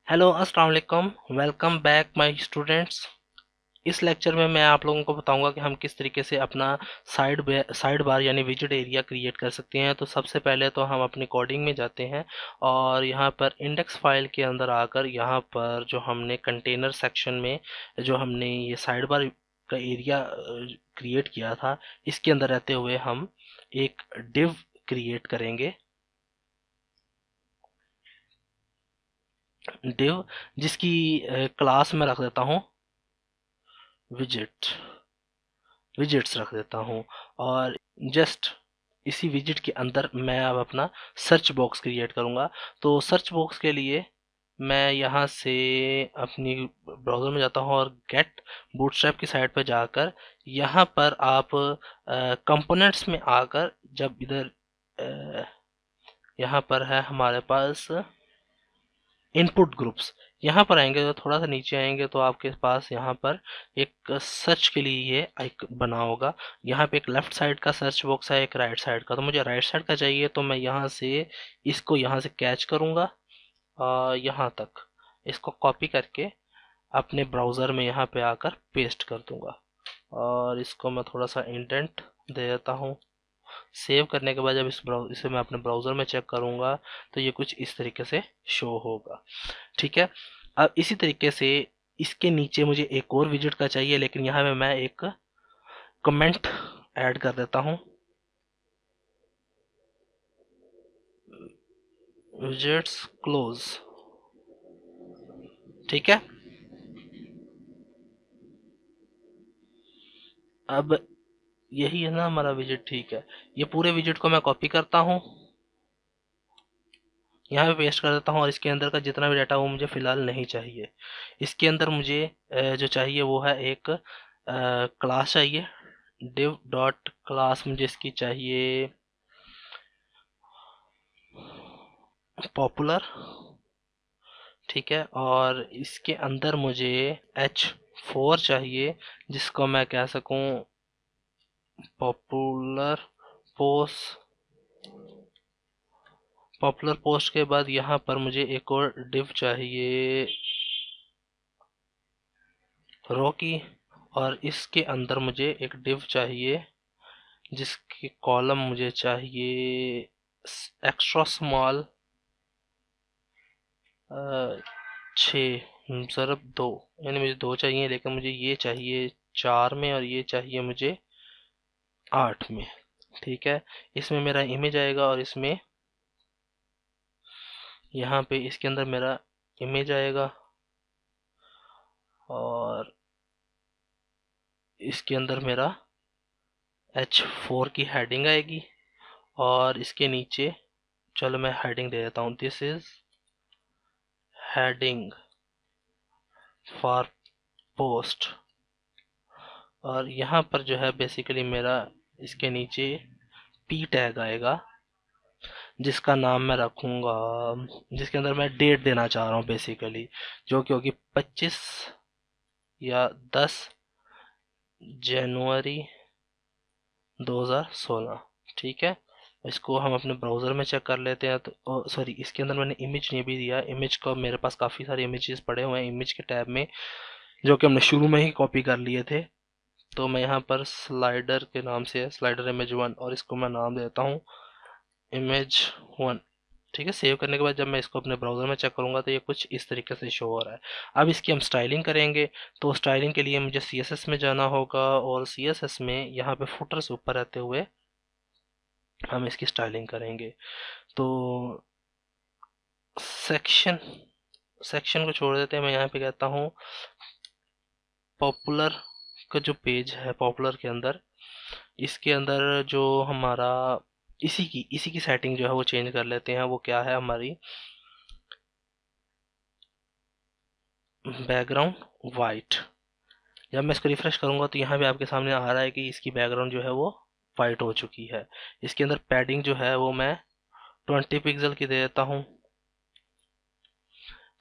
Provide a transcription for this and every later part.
Hello अस्सलाम वालेकुम। Welcome back my students. इस लेक्चर में मैं आप लोगों को बताऊंगा कि हम किस तरीके से अपना साइड बार यानी विजिट एरिया क्रिएट कर सकते हैं। तो सबसे पहले तो हम अपने कोडिंग में जाते हैं और यहाँ पर इंडेक्स फाइल के अंदर आकर यहाँ पर जो हमने कंटेनर सेक्शन में जो हमने ये साइड बार का एरिया क्रिएट किया था, इसके अंदर रहते हुए हम एक डिव क्रिएट करेंगे। डिव जिसकी क्लास में रख देता हूँ विजिट, विजिट्स रख देता हूँ। और जस्ट इसी विजिट के अंदर मैं अब अपना सर्च बॉक्स क्रिएट करूँगा। तो सर्च बॉक्स के लिए मैं यहाँ से अपनी ब्राउज़र में जाता हूँ और गेट बूटस्ट्रैप की साइट पर जाकर यहाँ पर आप कंपोनेंट्स में आकर जब इधर यहाँ पर है हमारे पास इनपुट ग्रुप्स, यहाँ पर आएंगे तो थोड़ा सा नीचे आएंगे तो आपके पास यहाँ पर एक सर्च के लिए ये एक बना होगा। यहाँ पे एक लेफ्ट साइड का सर्च बॉक्स है, एक राइट साइड का। तो मुझे राइट साइड का चाहिए तो मैं यहाँ से इसको यहाँ से कैच करूँगा यहाँ तक, इसको कॉपी करके अपने ब्राउज़र में यहाँ पे आकर पेस्ट कर दूंगा और इसको मैं थोड़ा सा इंडेंट दे देता हूँ। सेव करने के बाद जब इसे मैं अपने ब्राउज़र में चेक करूँगा तो ये कुछ इस तरीके से शो होगा। ठीक है। अब इसी तरीके से इसके नीचे मुझे एक और विजिट का चाहिए, लेकिन यहाँ पे मैं एक कमेंट ऐड कर देता हूँ, विजिट्स क्लोज। ठीक है। अब यही है ना हमारा विजिट। ठीक है। ये पूरे विजिट को मैं कॉपी करता हूँ, यहाँ पे पेस्ट कर देता हूँ और इसके अंदर का जितना भी डाटा वो मुझे फ़िलहाल नहीं चाहिए। इसके अंदर मुझे जो चाहिए वो है एक क्लास चाहिए। div डॉट क्लास मुझे इसकी चाहिए पॉपुलर। ठीक है। और इसके अंदर मुझे h4 चाहिए जिसको मैं कह सकूं पॉपुलर पोस्ट। पॉपुलर पोस्ट के बाद यहाँ पर मुझे एक और डिव चाहिए रो की, और इसके अंदर मुझे एक डिव चाहिए जिसकी कॉलम मुझे चाहिए एक्स्ट्रा स्मॉल 6 ज़रब 2, यानी मुझे 2 चाहिए लेकिन मुझे ये चाहिए 4 में और ये चाहिए मुझे 8 में। ठीक है। इसमें मेरा इमेज आएगा और इसमें यहाँ पे इसके अंदर मेरा इमेज आएगा और इसके अंदर मेरा H4 की हेडिंग आएगी और इसके नीचे चलो मैं हेडिंग दे देता हूँ, this is heading for post. और यहाँ पर जो है बेसिकली मेरा इसके नीचे पी टैग आएगा जिसका नाम मैं रखूँगा, जिसके अंदर मैं डेट देना चाह रहा हूँ बेसिकली, जो कि होगी 25 या 10 जनवरी 2016। ठीक है। इसको हम अपने ब्राउज़र में चेक कर लेते हैं। तो सॉरी, इसके अंदर मैंने इमेज नहीं भी दिया। इमेज का मेरे पास काफ़ी सारे इमेजेस पड़े हुए हैं इमेज के टैब में, जो कि हमने शुरू में ही कॉपी कर लिए थे। तो मैं यहाँ पर स्लाइडर के नाम से स्लाइडर इमेज 1 और इसको मैं नाम देता हूँ इमेज 1। ठीक है। सेव करने के बाद जब मैं इसको अपने ब्राउज़र में चेक करूँगा तो ये कुछ इस तरीके से शो हो रहा है। अब इसकी हम स्टाइलिंग करेंगे। तो स्टाइलिंग के लिए मुझे CSS में जाना होगा और CSS में यहाँ पे फुटर से ऊपर रहते हुए हम इसकी स्टाइलिंग करेंगे। तो सेक्शन सेक्शन को छोड़ देते हैं। मैं यहाँ पे कहता हूँ पॉपुलर का जो पेज है, पॉपुलर के अंदर इसके अंदर जो हमारा इसी की सेटिंग जो है वो चेंज कर लेते हैं। वो क्या है हमारी बैकग्राउंड वाइट। जब मैं इसको रिफ्रेश करूंगा तो यहाँ भी आपके सामने आ रहा है कि इसकी बैकग्राउंड जो है वो वाइट हो चुकी है। इसके अंदर पैडिंग जो है वो मैं 20 पिक्सल की दे देता हूँ।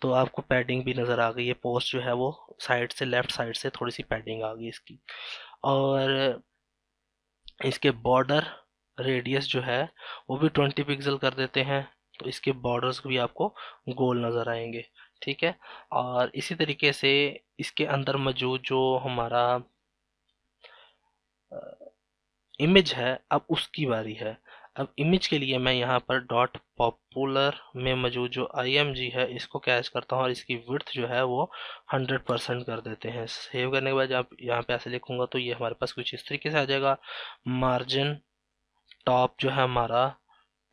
तो आपको पैडिंग भी नज़र आ गई है। पोस्ट जो है वो साइड से, लेफ्ट साइड से थोड़ी सी पैडिंग आ गई इसकी। और इसके बॉर्डर रेडियस जो है वो भी 20 पिक्सल कर देते हैं। तो इसके बॉर्डर्स भी आपको गोल नज़र आएंगे। ठीक है। और इसी तरीके से इसके अंदर मौजूद जो हमारा इमेज है, अब उसकी बारी है। अब इमेज के लिए मैं यहाँ पर डॉट पॉपुलर में मौजूद जो img है इसको कैच करता हूँ और इसकी विड्थ जो है वो 100% कर देते हैं। सेव करने के बाद जब यहाँ पे ऐसे लिखूंगा तो ये हमारे पास कुछ इस तरीके से आ जाएगा। मार्जिन टॉप जो है हमारा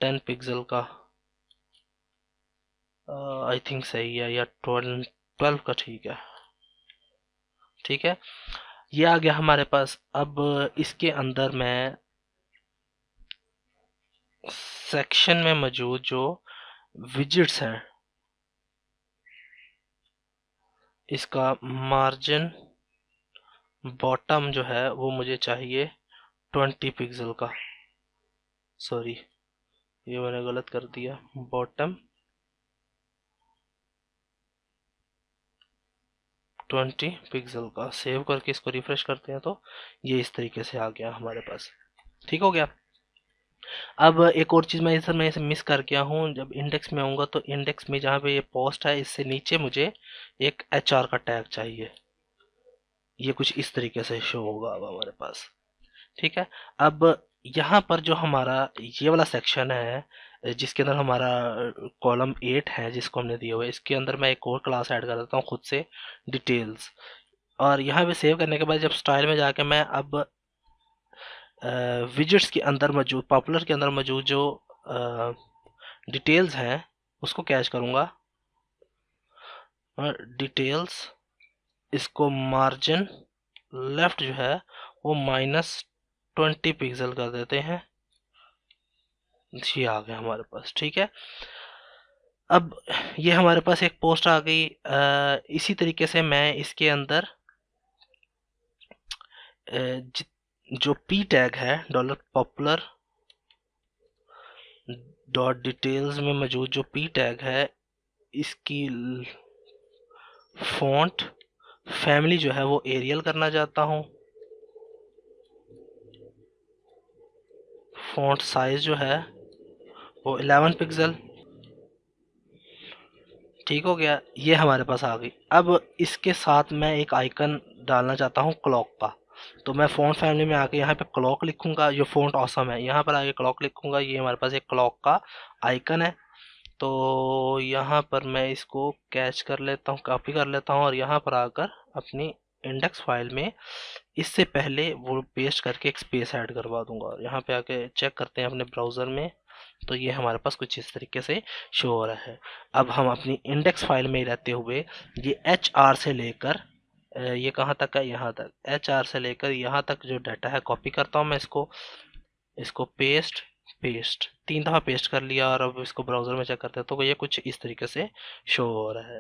10 पिक्सल का, आई थिंक सही है, या 12 का, ठीक है। ठीक है, ये आ गया हमारे पास। अब इसके अंदर मैं सेक्शन में मौजूद जो विजिट्स हैं इसका मार्जिन बॉटम जो है वो मुझे चाहिए 20 पिक्सल का। सॉरी, ये मैंने गलत कर दिया। बॉटम 20 पिक्सल का। सेव करके इसको रिफ्रेश करते हैं तो ये इस तरीके से आ गया हमारे पास। ठीक हो गया। अब एक और चीज़ मैं इसे मिस कर गया हूँ। जब इंडेक्स में आऊँगा तो इंडेक्स में जहाँ पे ये पोस्ट है इससे नीचे मुझे एक HR का टैग चाहिए। ये कुछ इस तरीके से शो होगा अब हमारे पास। ठीक है। अब यहाँ पर जो हमारा ये वाला सेक्शन है जिसके अंदर हमारा कॉलम 8 है जिसको हमने दिया हुआ है, इसके अंदर मैं एक और क्लास ऐड कर देता हूँ खुद से, डिटेल्स। और यहाँ पे सेव करने के बाद जब स्टाइल में जाके मैं अब विजिट्स के अंदर मौजूद, पॉपुलर के अंदर मौजूद जो डिटेल्स हैं उसको कैच करूँगा। और डिटेल्स इसको मार्जिन लेफ्ट जो है वो -20 पिक्सल कर देते हैं। ये आ गया हमारे पास। ठीक है। अब ये हमारे पास एक पोस्ट आ गई। इसी तरीके से मैं इसके अंदर जो पी टैग है डॉलर पॉपुलर डॉट डिटेल्स में मौजूद जो पी टैग है इसकी फॉन्ट फैमिली जो है वो एरियल करना चाहता हूँ। फॉन्ट साइज जो है वो 11 पिक्सल। ठीक हो गया। ये हमारे पास आ गई। अब इसके साथ मैं एक आइकन डालना चाहता हूँ क्लॉक का। तो मैं फ़ॉन्ट फैमिली में आके यहाँ पे क्लॉक लिखूंगा। जो फ़ॉन्ट ऑसम है यहाँ पर आके क्लॉक लिखूंगा। ये हमारे पास एक क्लॉक का आइकन है। तो यहाँ पर मैं इसको कैच कर लेता हूँ, कॉपी कर लेता हूँ और यहाँ पर आकर अपनी इंडेक्स फाइल में इससे पहले वो पेस्ट करके एक स्पेस ऐड करवा दूंगा। और यहाँ पे आके चेक करते हैं अपने ब्राउज़र में तो ये हमारे पास कुछ इस तरीके से शो हो रहा है। अब हम अपनी इंडेक्स फाइल में रहते हुए ये HR से लेकर ये कहाँ तक है, यहाँ तक, HR से लेकर यहाँ तक जो डाटा है कॉपी करता हूँ मैं इसको। इसको पेस्ट पेस्ट 3 दफ़ा पेस्ट कर लिया और अब इसको ब्राउज़र में चेक करते हैं तो ये कुछ इस तरीके से शो हो रहा है।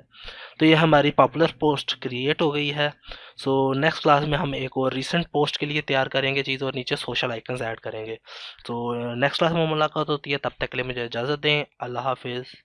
तो ये हमारी पॉपुलर पोस्ट क्रिएट हो गई है। सो नेक्स्ट क्लास में हम एक और रिसेंट पोस्ट के लिए तैयार करेंगे चीज़ और नीचे सोशल आइकन्स ऐड करेंगे। तो नेक्स्ट क्लास में मुलाकात होती है, तब तक के लिए मुझे इजाज़त दें। अल्लाह हाफिज़।